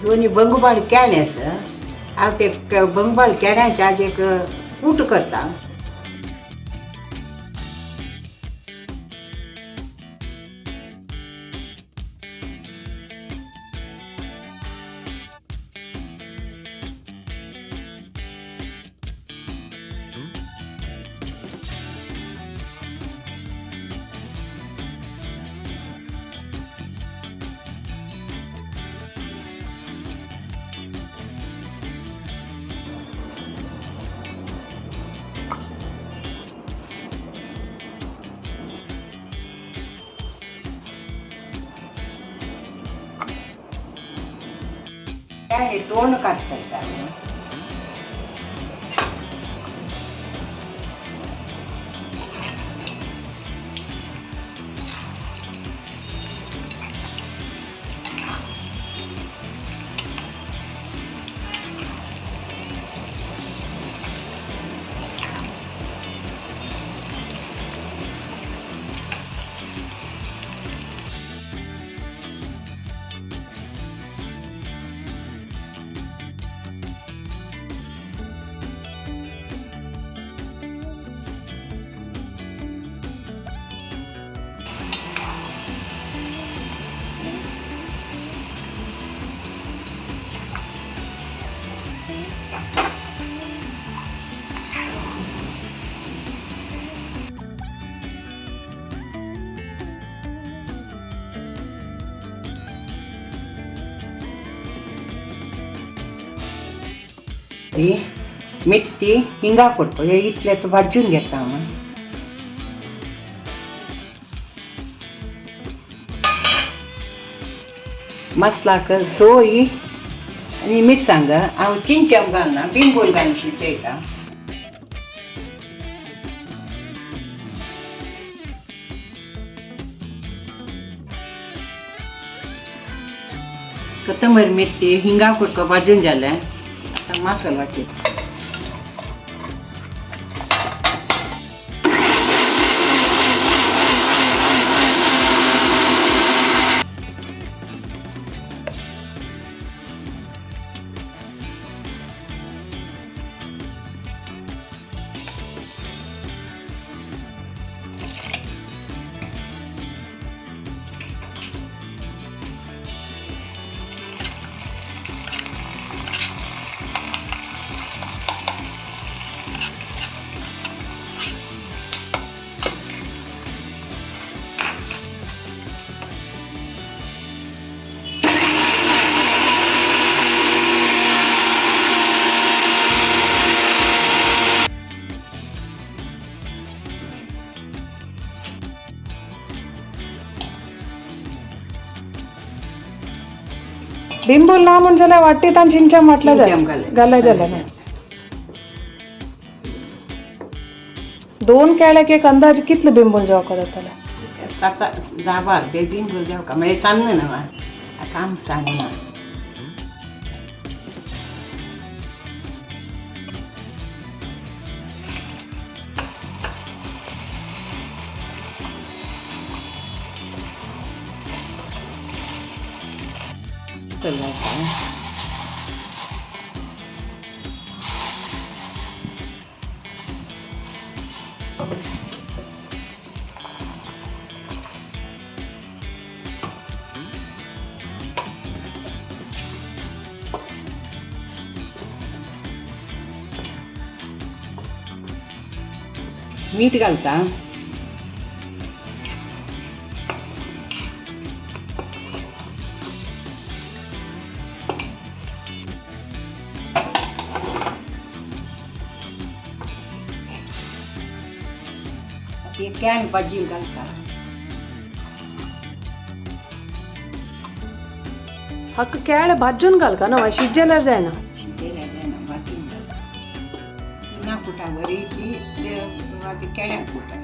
दोन्ही बंगुबाळ केण्याचं हांव ते बंगुबाळ केण्याचे आज एक कूट करता. काय तोंड काढतात. मिरची हिंगा पडतो हे इतल्याच भाजून घेता मग मसाला कर सोय आणि मिरसांग हांव चिंचम घालना बिंबोल घालून शिजयता. कोथंबीर मिरची हिंगा फुडको भाजून जालें. आता मसाला वाटते. बिंबूल ना म्हणजे जाल्यार वाटीत आनी चिंचम वाटलं घालाय जाल्यार दोन केळ्याक एक अंदाज कितले बिंबूल जेवका जाताले. आता जाबार ते बिंबोल जेवका म्हणजे चांगलं ना काम सांगना. मीठ घालता. कॅन भाजी घालता. हक्क केळे भाजून घाल का ना शिजल्यार जायना. शिजेल्यार जायना भाजून घालता. ना कुटा बरी ती केळ्याक कुटा.